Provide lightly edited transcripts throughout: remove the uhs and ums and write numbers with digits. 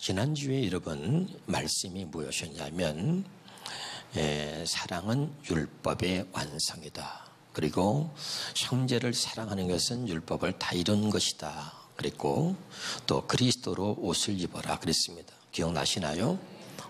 지난주에 여러분 말씀이 무엇이었냐면 사랑은 율법의 완성이다. 그리고 형제를 사랑하는 것은 율법을 다 이룬 것이다. 그랬고 또 그리스도로 옷을 입어라 그랬습니다. 기억나시나요?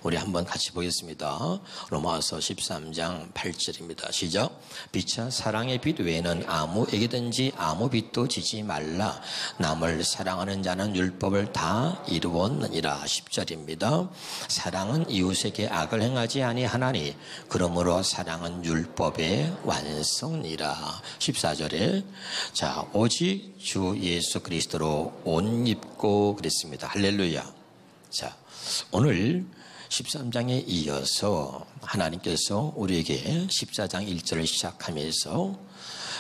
우리 한번 같이 보겠습니다. 로마서 13장 8절입니다. 시작. 빛과 사랑의 빛 외에는 아무에게든지 아무 빛도 지지 말라. 남을 사랑하는 자는 율법을 다 이루었느니라. 10절입니다. 사랑은 이웃에게 악을 행하지 아니하나니 그러므로 사랑은 율법의 완성이라. 14절에 자 오직 주 예수 그리스도로 옷 입고 그랬습니다. 할렐루야. 자 오늘 13장에 이어서 하나님께서 우리에게 14장 1절을 시작하면서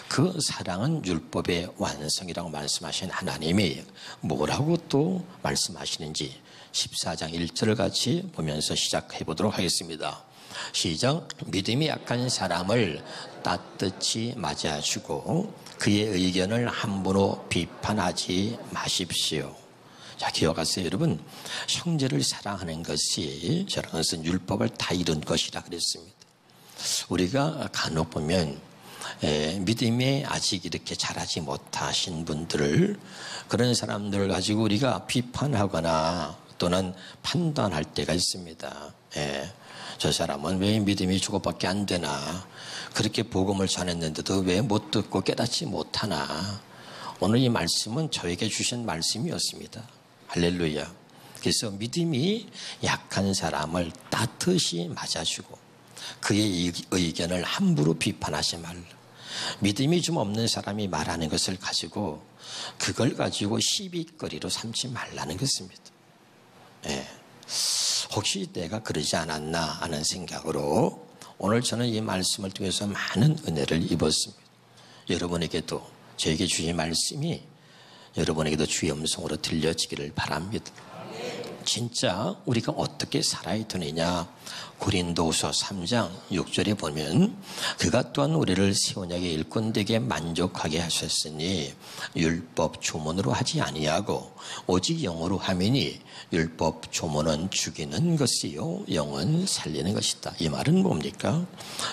그 사랑은 율법의 완성이라고 말씀하신 하나님이 뭐라고 또 말씀하시는지 14장 1절을 같이 보면서 시작해 보도록 하겠습니다. 시작. 믿음이 약한 사람을 따뜻히 맞아주고 그의 의견을 함부로 비판하지 마십시오. 자, 기억하세요, 여러분. 형제를 사랑하는 것이 저런 것은 율법을 다 이룬 것이라 그랬습니다. 우리가 간혹 보면 믿음이 아직 이렇게 자라지 못하신 분들을 그런 사람들을 가지고 우리가 비판하거나 또는 판단할 때가 있습니다. 저 사람은 왜 믿음이 저것밖에 안 되나? 그렇게 복음을 전했는데도 왜 못 듣고 깨닫지 못하나? 오늘 이 말씀은 저에게 주신 말씀이었습니다. 할렐루야. 그래서 믿음이 약한 사람을 따뜻이 맞아주고 그의 의견을 함부로 비판하지 말라. 믿음이 좀 없는 사람이 말하는 것을 가지고 그걸 가지고 시비거리로 삼지 말라는 것입니다. 혹시 내가 그러지 않았나 하는 생각으로 오늘 저는 이 말씀을 통해서 많은 은혜를 입었습니다. 여러분에게도 저에게 주신 말씀이 여러분에게도 주의 음성으로 들려지기를 바랍니다. 진짜 우리가 어떻게 살아야 되느냐? 고린도후서 3장 6절에 보면 그가 또한 우리를 새 언약의 일꾼되게 만족하게 하셨으니 율법 조문으로 하지 아니하고 오직 영으로 하미니 율법 조문은 죽이는 것이요 영은 살리는 것이다. 이 말은 뭡니까?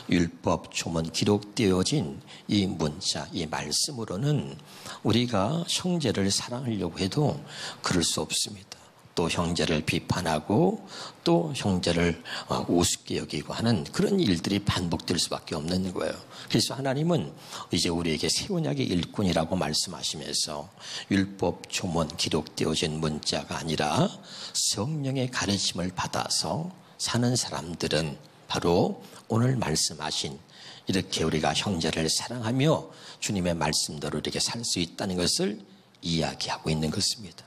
율법 조문 기록되어진 이 문자, 이 말씀으로는 우리가 형제를 사랑하려고 해도 그럴 수 없습니다. 또 형제를 비판하고 또 형제를 우습게 여기고 하는 그런 일들이 반복될 수밖에 없는 거예요. 그래서 하나님은 이제 우리에게 새 언약의 일꾼이라고 말씀하시면서 율법 조문 기록되어진 문자가 아니라 성령의 가르침을 받아서 사는 사람들은 바로 오늘 말씀하신 이렇게 우리가 형제를 사랑하며 주님의 말씀대로 이렇게 살 수 있다는 것을 이야기하고 있는 것입니다.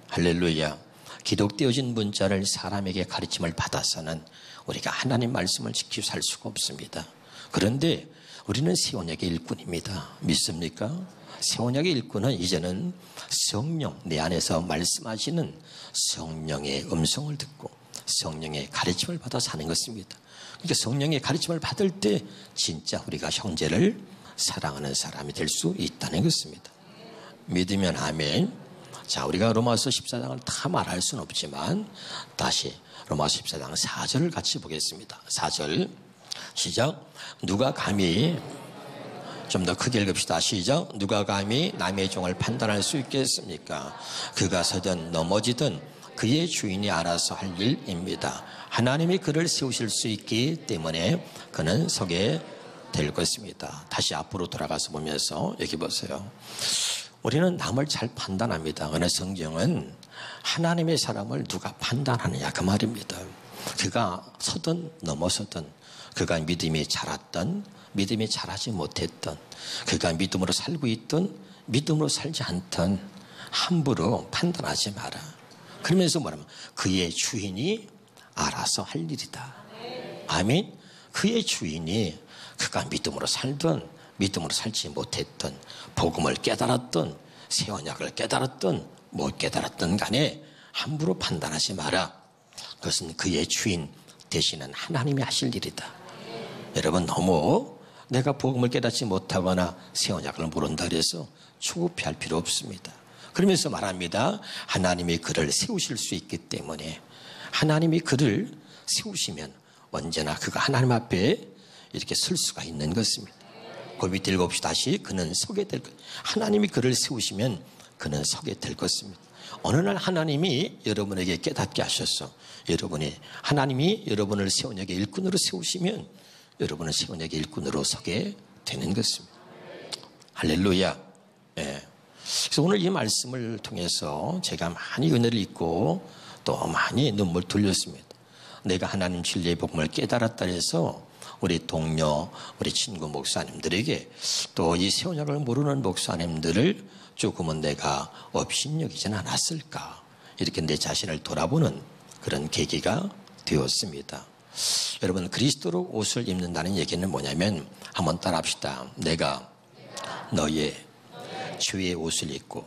할렐루야. 기록되어진 문자를 사람에게 가르침을 받아서는 우리가 하나님 말씀을 지키고 살 수가 없습니다. 그런데 우리는 새 언약의 일꾼입니다. 믿습니까? 새 언약의 일꾼은 이제는 성령, 내 안에서 말씀하시는 성령의 음성을 듣고 성령의 가르침을 받아 사는 것입니다. 그러니까 성령의 가르침을 받을 때 진짜 우리가 형제를 사랑하는 사람이 될 수 있다는 것입니다. 믿으면 아멘. 자, 우리가 로마서 14장을 다 말할 수는 없지만 다시 로마서 14장 4절을 같이 보겠습니다. 4절 시작. 누가 감히 좀 더 크게 읽읍시다. 시작. 누가 감히 남의 종을 판단할 수 있겠습니까? 그가 서든 넘어지든 그의 주인이 알아서 할 일입니다. 하나님이 그를 세우실 수 있기 때문에 그는 서게 될 것입니다. 다시 앞으로 돌아가서 보면서 여기 보세요. 우리는 남을 잘 판단합니다. 그러나 성경은 하나님의 사람을 누가 판단하느냐 그 말입니다. 그가 서든 넘어서든 그가 믿음이 자랐던 믿음이 자라지 못했던 그가 믿음으로 살고 있던 믿음으로 살지 않던 함부로 판단하지 마라. 그러면서 뭐냐면 그의 주인이 알아서 할 일이다. 아멘. 그의 주인이 그가 믿음으로 살던 믿음으로 살지 못했던 복음을 깨달았던 새 언약을 깨달았던 못 깨달았던 간에 함부로 판단하지 마라. 그것은 그의 주인 되시는 하나님이 하실 일이다. 여러분 너무 내가 복음을 깨닫지 못하거나 새 언약을 모른다 그래서 초급해할 필요 없습니다. 그러면서 말합니다. 하나님이 그를 세우실 수 있기 때문에 하나님이 그를 세우시면 언제나 그가 하나님 앞에 이렇게 설 수가 있는 것입니다. 그 밑에 읽어봅시다. 다시 그는 서게 될 것. 하나님이 그를 세우시면 그는 서게 될 것입니다. 어느 날 하나님이 여러분에게 깨닫게 하셔서 하나님이 여러분을 세운역의 일꾼으로 세우시면 여러분은 세운역의 일꾼으로 서게 되는 것입니다. 할렐루야. 예. 그래서 오늘 이 말씀을 통해서 제가 많이 은혜를 잊고 또 많이 눈물 흘렸습니다. 내가 하나님 진리의 복음을 깨달았다 해서 우리 동료, 우리 친구 목사님들에게 또 이 세운역을 모르는 목사님들을 조금은 내가 업신여기지는 않았을까, 이렇게 내 자신을 돌아보는 그런 계기가 되었습니다. 여러분, 그리스도로 옷을 입는다는 얘기는 뭐냐면 한번 따라합시다. 내가 너의 죄의 옷을 입고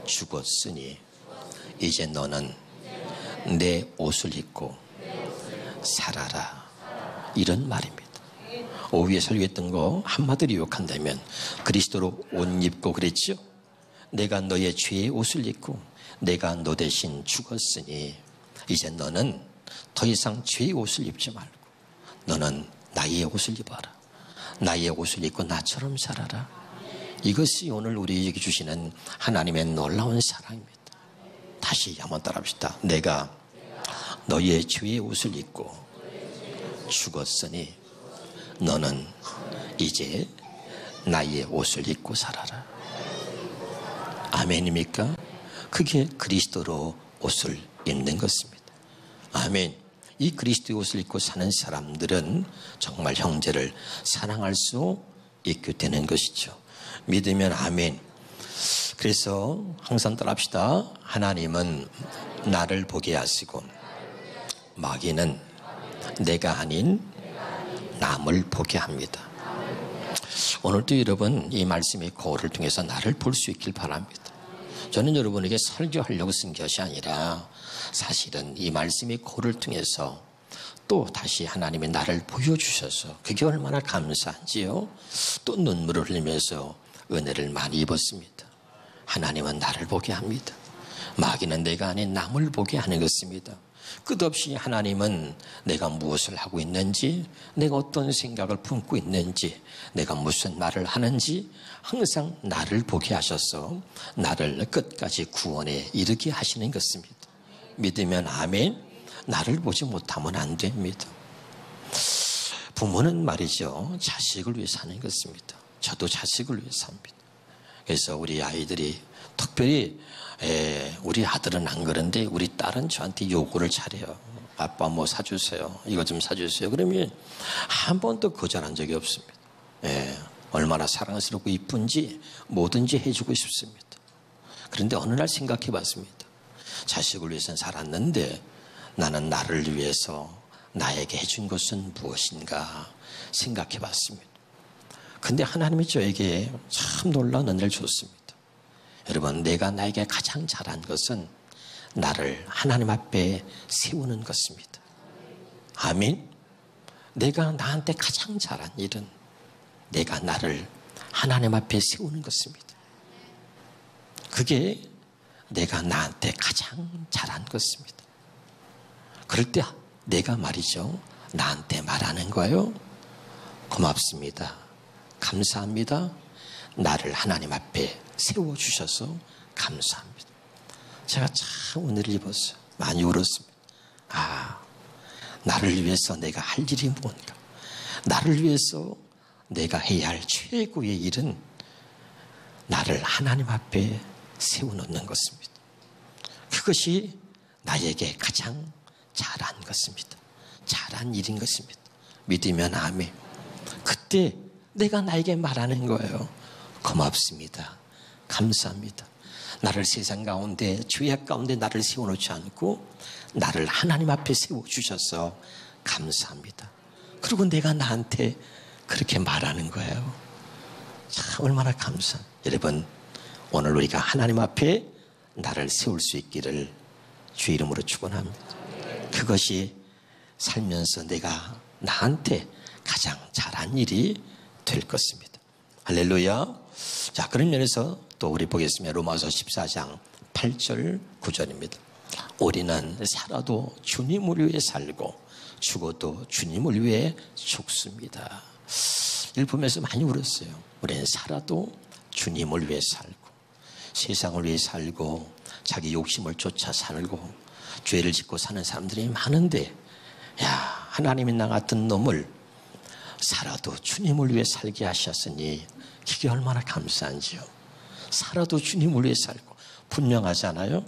죽었으니 이제 너는 내 옷을 입고 살아라, 이런 말입니다. 오후에 설교했던 거 한마디로 요약한다면 그리스도로 옷 입고 그랬죠. 내가 너의 죄의 옷을 입고 내가 너 대신 죽었으니 이제 너는 더 이상 죄의 옷을 입지 말고 너는 나의 옷을 입어라. 나의 옷을 입고 나처럼 살아라. 이것이 오늘 우리에게 주시는 하나님의 놀라운 사랑입니다. 다시 한번 따라합시다. 내가 너의 죄의 옷을 입고 죽었으니 너는 이제 나의 옷을 입고 살아라. 아멘입니까? 그게 그리스도로 옷을 입는 것입니다. 아멘. 이 그리스도의 옷을 입고 사는 사람들은 정말 형제를 사랑할 수 있게 되는 것이죠. 믿으면 아멘. 그래서 항상 따라합시다. 하나님은 나를 보게 하시고 마귀는 내가 아닌 남을 보게 합니다. 오늘도 여러분 이 말씀의 거울을 통해서 나를 볼 수 있길 바랍니다. 저는 여러분에게 설교하려고 쓴 것이 아니라 사실은 이 말씀의 거울을 통해서 또 다시 하나님의 나를 보여주셔서 그게 얼마나 감사한지요. 또 눈물을 흘리면서 은혜를 많이 입었습니다. 하나님은 나를 보게 합니다. 마귀는 내가 아닌 남을 보게 하는 것입니다. 끝없이 하나님은 내가 무엇을 하고 있는지, 내가 어떤 생각을 품고 있는지, 내가 무슨 말을 하는지 항상 나를 보게 하셔서 나를 끝까지 구원에 이르게 하시는 것입니다. 믿으면 아멘. 나를 보지 못하면 안 됩니다. 부모는 말이죠, 자식을 위해 사는 것입니다. 저도 자식을 위해 삽니다. 그래서 우리 아이들이 특별히 우리 아들은 안 그런데 우리 딸은 저한테 요구를 잘해요. 아빠 뭐 사주세요. 이거 좀 사주세요. 그러면 한 번도 거절한 적이 없습니다. 얼마나 사랑스럽고 이쁜지 뭐든지 해주고 싶습니다. 그런데 어느 날 생각해 봤습니다. 자식을 위해서는 살았는데 나는 나를 위해서 나에게 해준 것은 무엇인가 생각해 봤습니다. 근데 하나님이 저에게 참 놀라운 은혜를 줬습니다. 여러분, 내가 나에게 가장 잘한 것은 나를 하나님 앞에 세우는 것입니다. 아멘. 내가 나한테 가장 잘한 일은 내가 나를 하나님 앞에 세우는 것입니다. 그게 내가 나한테 가장 잘한 것입니다. 그럴 때 내가 말이죠, 나한테 말하는 거예요. 고맙습니다. 감사합니다. 나를 하나님 앞에 세워주셔서 감사합니다. 제가 참 은혜를 입었어요. 많이 울었습니다. 나를 위해서 내가 할 일이 뭔가, 나를 위해서 내가 해야 할 최고의 일은 나를 하나님 앞에 세워놓는 것입니다. 그것이 나에게 가장 잘한 것입니다. 잘한 일인 것입니다. 믿으면 아멘. 그때 내가 나에게 말하는 거예요. 고맙습니다. 감사합니다. 나를 세상 가운데, 죄악 가운데 나를 세워놓지 않고 나를 하나님 앞에 세워주셔서 감사합니다. 그리고 내가 나한테 그렇게 말하는 거예요. 참 얼마나 감사해요. 여러분, 오늘 우리가 하나님 앞에 나를 세울 수 있기를 주의 이름으로 축원합니다. 그것이 살면서 내가 나한테 가장 잘한 일이 될 것입니다. 할렐루야. 자, 그런 면에서 또 우리 보겠습니다. 로마서 14장 8절 9절입니다. 우리는 살아도 주님을 위해 살고 죽어도 주님을 위해 죽습니다. 이를 보면서 많이 울었어요. 우리는 살아도 주님을 위해 살고 세상을 위해 살고 자기 욕심을 쫓아 살고 죄를 짓고 사는 사람들이 많은데, 야, 하나님이 나 같은 놈을 살아도 주님을 위해 살게 하셨으니 이게 얼마나 감사한지요. 살아도 주님을 위해 살고. 분명하잖아요.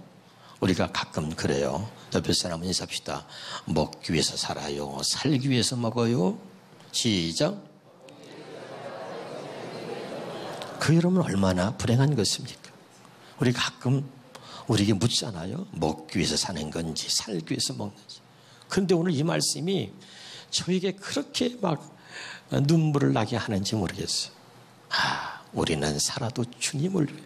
우리가 가끔 그래요. 옆에 사람 인사합시다. 먹기 위해서 살아요, 살기 위해서 먹어요? 시작. 그 여러분 얼마나 불행한 것입니까? 우리 가끔 우리에게 묻잖아요. 먹기 위해서 사는 건지 살기 위해서 먹는지. 그런데 오늘 이 말씀이 저에게 그렇게 막 눈물을 나게 하는지 모르겠어요. 우리는 살아도 주님을 위해.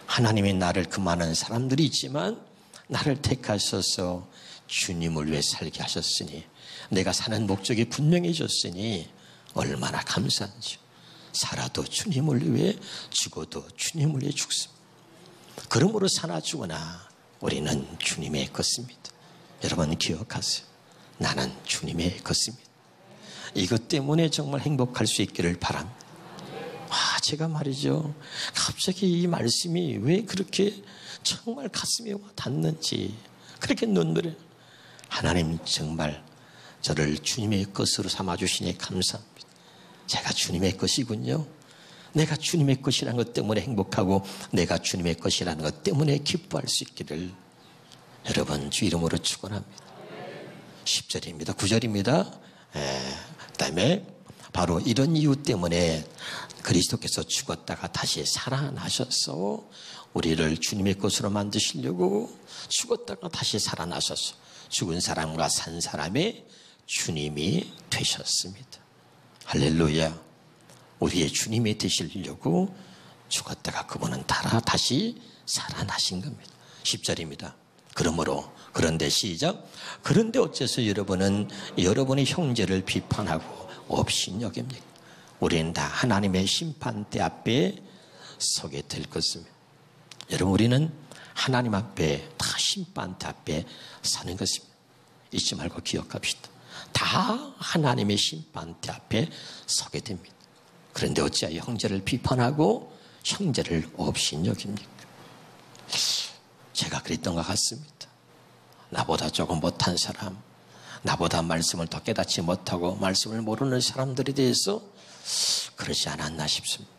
하나님이 나를 그 많은 사람들이 있지만 나를 택하셔서 주님을 위해 살게 하셨으니, 내가 사는 목적이 분명해졌으니 얼마나 감사한지. 살아도 주님을 위해 죽어도 주님을 위해 죽습니다. 그러므로 사나 죽으나 우리는 주님의 것입니다. 여러분 기억하세요. 나는 주님의 것입니다. 이것 때문에 정말 행복할 수 있기를 바랍니다. 제가 말이죠, 갑자기 이 말씀이 왜 그렇게 정말 가슴에 와 닿는지, 그렇게 눈물에, 하나님 정말 저를 주님의 것으로 삼아주시니 감사합니다. 제가 주님의 것이군요. 내가 주님의 것이라는 것 때문에 행복하고 내가 주님의 것이라는 것 때문에 기뻐할 수 있기를 여러분 주 이름으로 축원합니다. 10절입니다. 9절입니다. 그 다음에 바로 이런 이유 때문에 그리스도께서 죽었다가 다시 살아나셔서 우리를 주님의 것으로 만드시려고 죽었다가 다시 살아나셔서 죽은 사람과 산 사람의 주님이 되셨습니다. 할렐루야. 우리의 주님이 되시려고 죽었다가 그분은 다시 살아나신 겁니다. 10절입니다. 그런데 시작. 그런데 어째서 여러분은 여러분의 형제를 비판하고 업신여깁니까? 우리는 다 하나님의 심판대 앞에 서게 될 것입니다. 여러분, 우리는 하나님 앞에 다 심판대 앞에 서는 것입니다. 잊지 말고 기억합시다. 다 하나님의 심판대 앞에 서게 됩니다. 그런데 어찌하여 형제를 비판하고 형제를 업신여깁니까? 제가 그랬던 것 같습니다. 나보다 조금 못한 사람, 나보다 말씀을 더 깨닫지 못하고 말씀을 모르는 사람들에 대해서 그러지 않았나 싶습니다.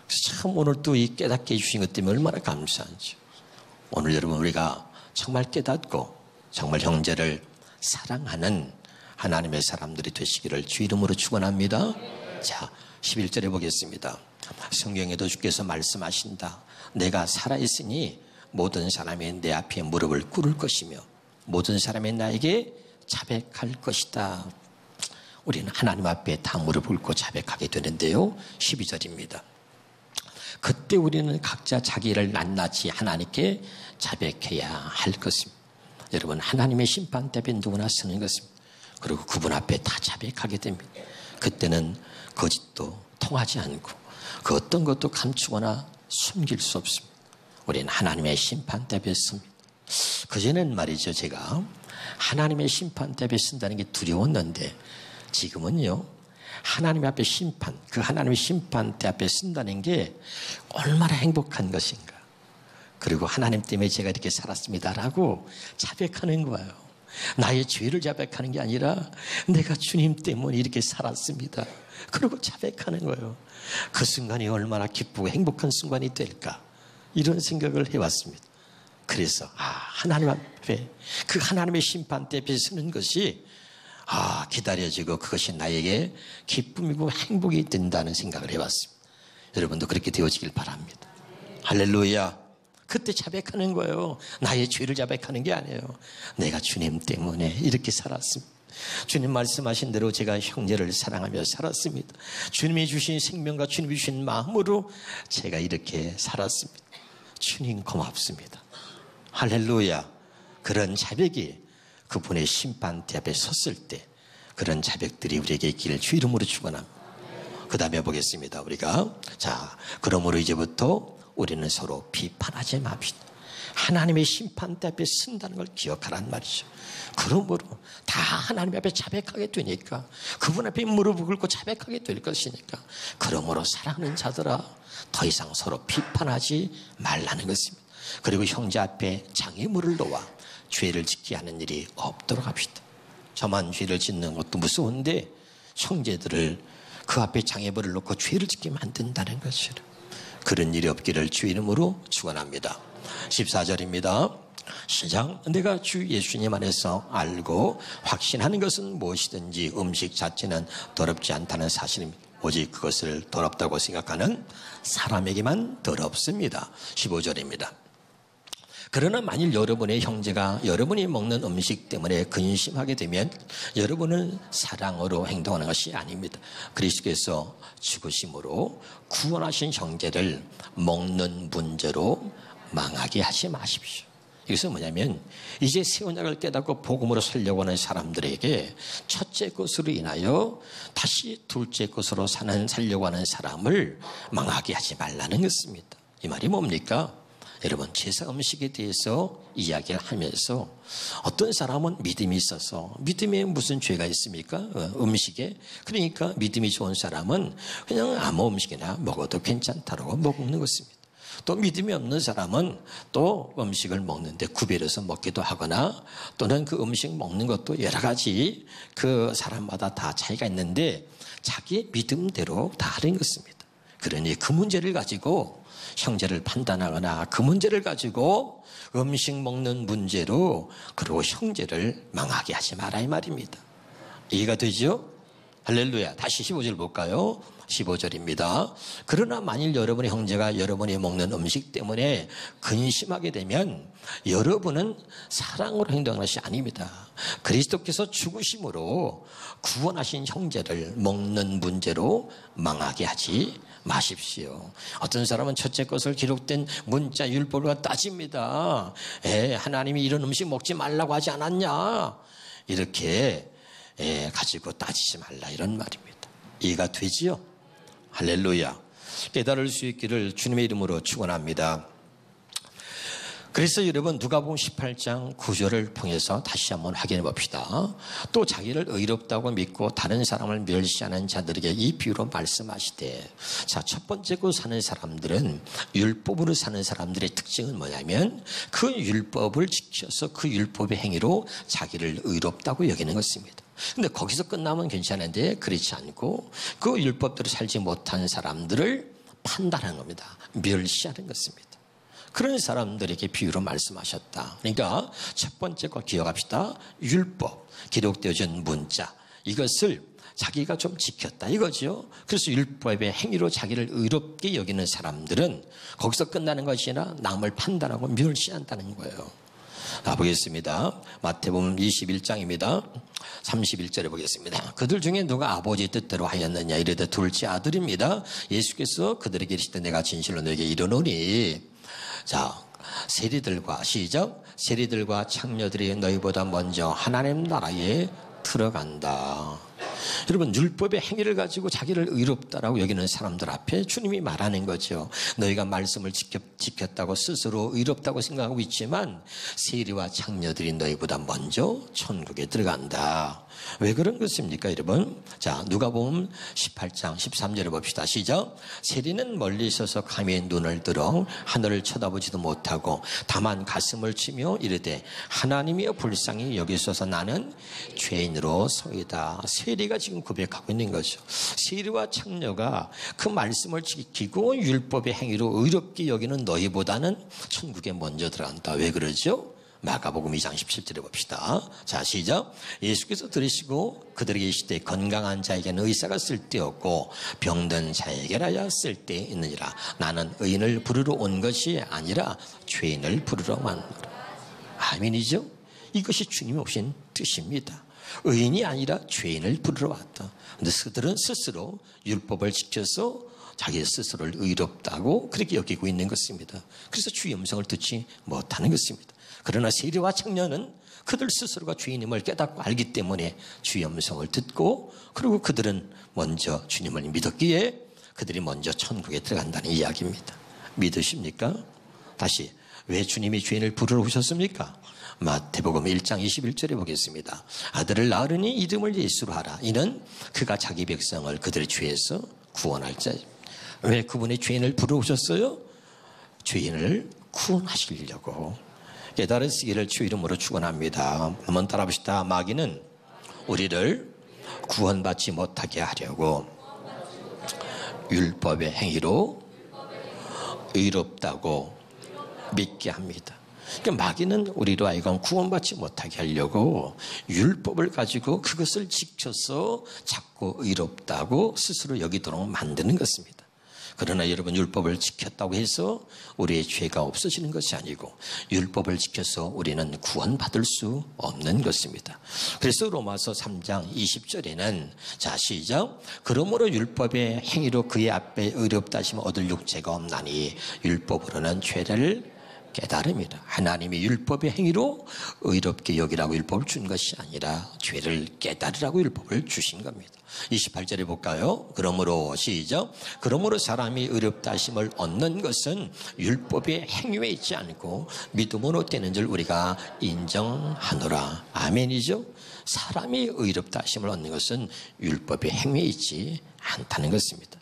그래서 참 오늘 또 이 깨닫게 해주신 것 때문에 얼마나 감사한지. 오늘 여러분 우리가 정말 깨닫고 정말 형제를 사랑하는 하나님의 사람들이 되시기를 주 이름으로 축원합니다. 자, 11절에 보겠습니다. 성경에도 주께서 말씀하신다. 내가 살아있으니 모든 사람이 내 앞에 무릎을 꿇을 것이며 모든 사람이 나에게 자백할 것이다. 우리는 하나님 앞에 다 무릎을 꿇고 자백하게 되는데요. 12절입니다. 그때 우리는 각자 자기를 낱낱이 하나님께 자백해야 할 것입니다. 여러분, 하나님의 심판대 앞에 누구나 서는 것입니다. 그리고 그분 앞에 다 자백하게 됩니다. 그때는 거짓도 통하지 않고 그 어떤 것도 감추거나 숨길 수 없습니다. 우리는 하나님의 심판대 앞에 섭니다. 그전엔 말이죠, 제가 하나님의 심판대 앞에 쓴다는 게 두려웠는데 지금은요, 하나님 앞에 심판, 그 하나님의 심판대 앞에 쓴다는 게 얼마나 행복한 것인가. 그리고 하나님 때문에 제가 이렇게 살았습니다라고 자백하는 거예요. 나의 죄를 자백하는 게 아니라 내가 주님 때문에 이렇게 살았습니다. 그리고 자백하는 거예요. 그 순간이 얼마나 기쁘고 행복한 순간이 될까, 이런 생각을 해왔습니다. 그래서 하나님 앞에 그 하나님의 심판대 앞에 서는 것이 기다려지고 그것이 나에게 기쁨이고 행복이 된다는 생각을 해봤습니다. 여러분도 그렇게 되어지길 바랍니다. 할렐루야. 그때 자백하는 거예요. 나의 죄를 자백하는 게 아니에요. 내가 주님 때문에 이렇게 살았습니다. 주님 말씀하신 대로 제가 형제를 사랑하며 살았습니다. 주님이 주신 생명과 주님이 주신 마음으로 제가 이렇게 살았습니다. 주님 고맙습니다. 할렐루야. 그런 자백이 그분의 심판대 앞에 섰을 때 그런 자백들이 우리에게 있기를 주 이름으로 축원합니다. 그 다음에 보겠습니다. 우리가 그러므로 이제부터 우리는 서로 비판하지 맙시다. 하나님의 심판대 앞에 쓴다는 걸 기억하란 말이죠. 그러므로 다 하나님 앞에 자백하게 되니까, 그분 앞에 무릎을 꿇고 자백하게 될 것이니까, 그러므로 사랑하는 자들아, 더 이상 서로 비판하지 말라는 것입니다. 그리고 형제 앞에 장애물을 놓아 죄를 짓게 하는 일이 없도록 합시다. 저만 죄를 짓는 것도 무서운데 형제들을 그 앞에 장애물을 놓고 죄를 짓게 만든다는 것이라. 그런 일이 없기를 주 이름으로 축원합니다. 14절입니다. 시작. 내가 주 예수님 안에서 알고 확신하는 것은 무엇이든지 음식 자체는 더럽지 않다는 사실입니다. 오직 그것을 더럽다고 생각하는 사람에게만 더럽습니다. 15절입니다. 그러나 만일 여러분의 형제가 여러분이 먹는 음식 때문에 근심하게 되면 여러분은 사랑으로 행동하는 것이 아닙니다. 그리스도께서 죽으심으로 구원하신 형제를 먹는 문제로 망하게 하지 마십시오. 이것은 뭐냐면, 이제 새 언약을 깨닫고 복음으로 살려고 하는 사람들에게 첫째 것으로 인하여 다시 둘째 것으로 살려고 하는 사람을 망하게 하지 말라는 것입니다. 이 말이 뭡니까? 여러분, 제사 음식에 대해서 이야기를 하면서 어떤 사람은 믿음이 있어서, 믿음에 무슨 죄가 있습니까? 음식에. 그러니까 믿음이 좋은 사람은 그냥 아무 음식이나 먹어도 괜찮다고 먹는 것입니다. 또 믿음이 없는 사람은 또 음식을 먹는데 구별해서 먹기도 하거나, 또는 그 음식 먹는 것도 여러 가지 그 사람마다 다 차이가 있는데 자기의 믿음대로 다 하는 것입니다. 그러니 그 문제를 가지고 형제를 판단하거나, 그 문제를 가지고 음식 먹는 문제로 그리고 형제를 망하게 하지 마라 이 말입니다. 이해가 되죠? 할렐루야. 다시 15절 볼까요? 15절입니다. 그러나 만일 여러분의 형제가 여러분이 먹는 음식 때문에 근심하게 되면 여러분은 사랑으로 행동하는 것이 아닙니다. 그리스도께서 죽으심으로 구원하신 형제를 먹는 문제로 망하게 하지 마십시오. 어떤 사람은 첫째 것을 기록된 문자 율법을 따집니다. 하나님이 이런 음식 먹지 말라고 하지 않았냐, 이렇게 가지고 따지지 말라 이런 말입니다. 이해가 되지요? 할렐루야. 깨달을 수 있기를 주님의 이름으로 축원합니다. 그래서 여러분, 누가복음 18장 9절을 통해서 다시 한번 확인해 봅시다. 또 자기를 의롭다고 믿고 다른 사람을 멸시하는 자들에게 이 비유로 말씀하시되, 자, 첫 번째로 사는 사람들은, 율법으로 사는 사람들의 특징은 뭐냐면 그 율법을 지켜서 그 율법의 행위로 자기를 의롭다고 여기는 것입니다. 근데 거기서 끝나면 괜찮은데 그렇지 않고 그 율법대로 살지 못한 사람들을 판단하는 겁니다. 멸시하는 것입니다. 그런 사람들에게 비유로 말씀하셨다. 그러니까 첫 번째 거 기억합시다. 율법, 기록되어진 문자, 이것을 자기가 좀 지켰다 이거죠. 그래서 율법의 행위로 자기를 의롭게 여기는 사람들은 거기서 끝나는 것이 아니라 남을 판단하고 멸시한다는 거예요. 보겠습니다. 마태복음 21장입니다. 31절에 보겠습니다. 그들 중에 누가 아버지의 뜻대로 하였느냐 이르되 둘째 아들입니다. 예수께서 그들에게 이르시되 내가 진실로 너에게 이르노니, 자, 세리들과 시작, 세리들과 창녀들이 너희보다 먼저 하나님 나라에 들어간다. 여러분, 율법의 행위를 가지고 자기를 의롭다라고 여기는 사람들 앞에 주님이 말하는 거죠. 너희가 말씀을 지켰다고 스스로 의롭다고 생각하고 있지만 세리와 창녀들이 너희보다 먼저 천국에 들어간다. 왜 그런 것입니까, 여러분? 자, 누가복음 18장 13절을 봅시다. 시작. 세리는 멀리 서서 감히 눈을 들어 하늘을 쳐다보지도 못하고 다만 가슴을 치며 이르되 하나님이여 불쌍히 여기소서 나는 죄인으로 서이다. 세리가 지금 고백하고 있는 거죠. 세리와 창녀가 그 말씀을 지키고 율법의 행위로 의롭게 여기는 너희보다는 천국에 먼저 들어간다. 왜 그러죠? 마가복음 2장 17절에 봅시다. 자, 시작. 예수께서 들으시고 그들에게 이르시되 건강한 자에게는 의사가 쓸데없고 병든 자에게라야 쓸데있느니라. 나는 의인을 부르러 온 것이 아니라 죄인을 부르러 왔노라. 아멘이죠? 이것이 주님이 오신 뜻입니다. 의인이 아니라 죄인을 부르러 왔다. 그런데 그들은 스스로 율법을 지켜서 자기 스스로를 의롭다고 그렇게 여기고 있는 것입니다. 그래서 주의 음성을 듣지 못하는 것입니다. 그러나 세리와 창녀는 그들 스스로가 주님을 깨닫고 알기 때문에 주의 음성을 듣고, 그리고 그들은 먼저 주님을 믿었기에 그들이 먼저 천국에 들어간다는 이야기입니다. 믿으십니까? 다시, 왜 주님이 죄인을 부르러 오셨습니까? 마태복음 1장 21절에 보겠습니다. 아들을 낳으니 이름을 예수로 하라. 이는 그가 자기 백성을 그들의 죄에서 구원할 자. 왜 그분이 죄인을 부르러 오셨어요? 죄인을 구원하시려고. 깨달으시기를 주 이름으로 축원합니다. 한번 따라 봅시다. 마귀는 우리를 구원받지 못하게 하려고 율법의 행위로 의롭다고 믿게 합니다. 그러니까 마귀는 우리로 하여금 구원받지 못하게 하려고 율법을 가지고 그것을 지켜서 자꾸 의롭다고 스스로 여기도록 만드는 것입니다. 그러나 여러분, 율법을 지켰다고 해서 우리의 죄가 없어지는 것이 아니고 율법을 지켜서 우리는 구원받을 수 없는 것입니다. 그래서 로마서 3장 20절에는 자, 시작. 그러므로 율법의 행위로 그의 앞에 의롭다 하시면 얻을 육체가 없나니 율법으로는 죄를 깨달음이다. 하나님이 율법의 행위로 의롭게 여기라고 율법을 준 것이 아니라 죄를 깨달으라고 율법을 주신 겁니다. 28절에 볼까요? 그러므로 시작. 그러므로 사람이 의롭다 하심을 얻는 것은 율법의 행위에 있지 않고 믿음으로 되는 줄 우리가 인정하노라. 아멘이죠? 사람이 의롭다 하심을 얻는 것은 율법의 행위에 있지 않다는 것입니다.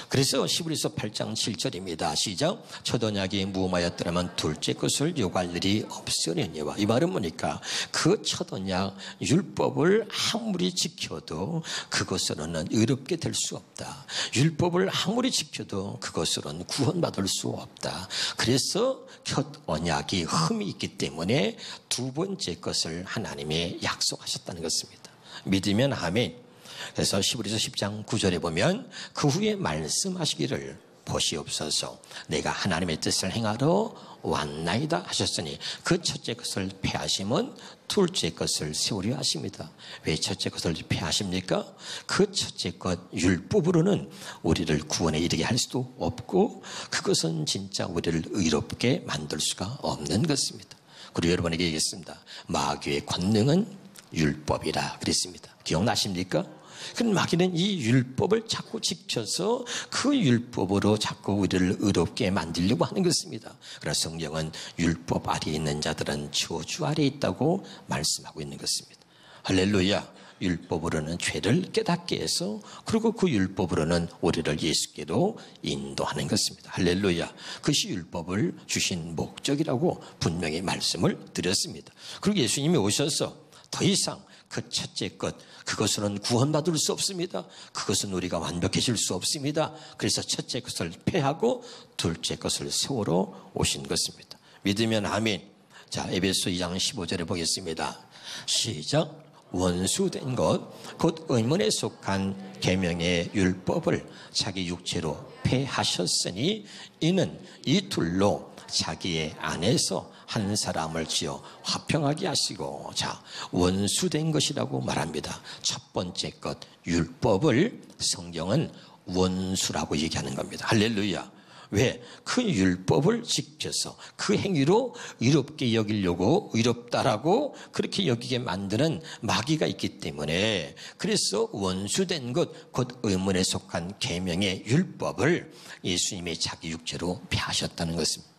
그래서 히브리서 8장 7절입니다. 시작. 첫 언약이 무험하였더라면 둘째 것을 요구할 일이 없으려니와. 이 말은 뭐니까 그 첫 언약 율법을 아무리 지켜도 그것으로는 의롭게 될 수 없다. 율법을 아무리 지켜도 그것으로는 구원받을 수 없다. 그래서 첫 언약이 흠이 있기 때문에 두 번째 것을 하나님이 약속하셨다는 것입니다. 믿으면 아멘. 그래서 히브리서 10장 9절에 보면 그 후에 말씀하시기를 보시옵소서 내가 하나님의 뜻을 행하러 왔나이다 하셨으니 그 첫째 것을 폐하심은 둘째 것을 세우려 하십니다. 왜 첫째 것을 폐하십니까? 그 첫째 것 율법으로는 우리를 구원에 이르게 할 수도 없고 그것은 진짜 우리를 의롭게 만들 수가 없는 것입니다. 그리고 여러분에게 얘기했습니다. 마귀의 권능은 율법이라 그랬습니다. 기억나십니까? 그럼 마귀는 이 율법을 자꾸 지켜서 그 율법으로 자꾸 우리를 의롭게 만들려고 하는 것입니다. 그러나 성경은 율법 아래에 있는 자들은 저주 아래에 있다고 말씀하고 있는 것입니다. 할렐루야. 율법으로는 죄를 깨닫게 해서 그리고 그 율법으로는 우리를 예수께로 인도하는 것입니다. 할렐루야. 그것이 율법을 주신 목적이라고 분명히 말씀을 드렸습니다. 그리고 예수님이 오셔서 더 이상 그 첫째 것 그것으로는 구원받을 수 없습니다. 그것은 우리가 완벽해질 수 없습니다. 그래서 첫째 것을 폐하고 둘째 것을 세우러 오신 것입니다. 믿으면 아멘. 자, 에베소 2장 15절에 보겠습니다. 시작. 원수된 것 곧 의문에 속한 계명의 율법을 자기 육체로 폐하셨으니 이는 이 둘로 자기의 안에서 한 사람을 지어 화평하게 하시고. 자, 원수된 것이라고 말합니다. 첫 번째 것 율법을 성경은 원수라고 얘기하는 겁니다. 할렐루야. 왜? 그 율법을 지켜서 그 행위로 의롭게 여기려고 의롭다라고 그렇게 여기게 만드는 마귀가 있기 때문에 그래서 원수된 것 곧 의문에 속한 계명의 율법을 예수님이 자기 육체로 폐하셨다는 것입니다.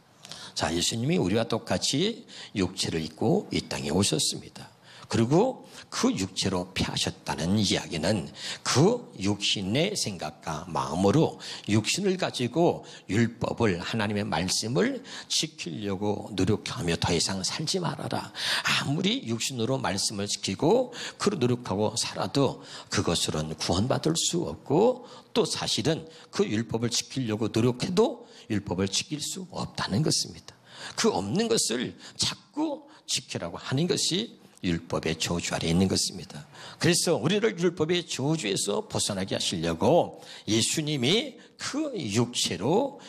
자, 예수님이 우리와 똑같이 육체를 입고 이 땅에 오셨습니다. 그리고 그 육체로 폐하셨다는 이야기는 그 육신의 생각과 마음으로 육신을 가지고 율법을 하나님의 말씀을 지키려고 노력하며 더 이상 살지 말아라. 아무리 육신으로 말씀을 지키고 그 노력하고 살아도 그것으로는 구원받을 수 없고 또 사실은 그 율법을 지키려고 노력해도 율법을 지킬 수 없다는 것입니다. 그 없는 것을 자꾸 지키라고 하는 것이 율법의 저주 아래에 있는 것입니다. 그래서 우리를 율법의 저주에서 벗어나게 하시려고 예수님이 그 육체로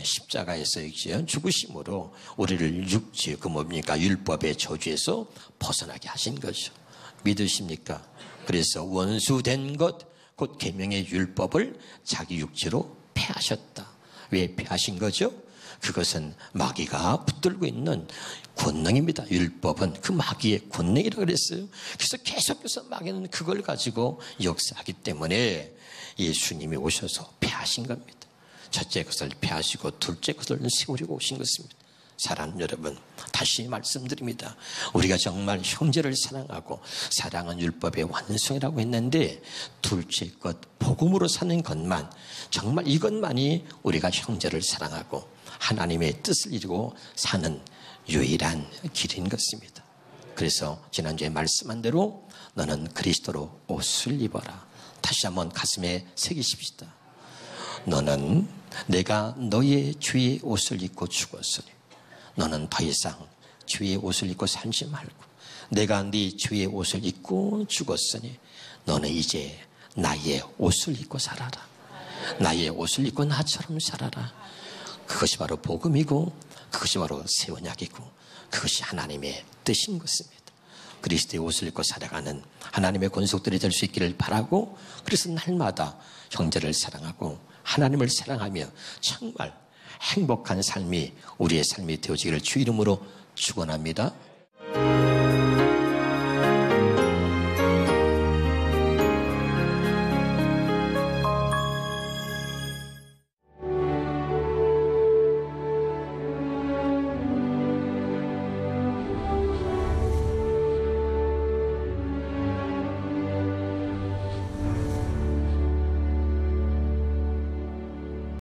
십자가에서 죽으심으로 우리를 육체 그 뭡니까 율법의 저주에서 벗어나게 하신 거죠. 믿으십니까? 그래서 원수된 것 곧 계명의 율법을 자기 육체로 폐하셨다. 왜 폐하신 거죠? 그것은 마귀가 붙들고 있는 권능입니다. 율법은 그 마귀의 권능이라고 그랬어요. 그래서 계속해서 마귀는 그걸 가지고 역사하기 때문에 예수님이 오셔서 폐하신 겁니다. 첫째 것을 폐하시고 둘째 것을 세우려고 오신 것입니다. 사랑하는 여러분, 다시 말씀드립니다. 우리가 정말 형제를 사랑하고 사랑은 율법의 완성이라고 했는데 둘째 것, 복음으로 사는 것만, 정말 이것만이 우리가 형제를 사랑하고 하나님의 뜻을 이루고 사는 유일한 길인 것입니다. 그래서 지난주에 말씀한 대로 너는 그리스도로 옷을 입어라. 다시 한번 가슴에 새기십시다. 너는 내가 너의 주의 옷을 입고 죽었으니 너는 더 이상 주의 옷을 입고 살지 말고 내가 네 주의 옷을 입고 죽었으니 너는 이제 나의 옷을 입고 살아라. 나의 옷을 입고 나처럼 살아라. 그것이 바로 복음이고 그것이 바로 새 언약이고 그것이 하나님의 뜻인 것입니다. 그리스도의 옷을 입고 살아가는 하나님의 권속들이 될 수 있기를 바라고, 그래서 날마다 형제를 사랑하고 하나님을 사랑하며 정말 행복한 삶이 우리의 삶이 되어지기를 주 이름으로 축원합니다.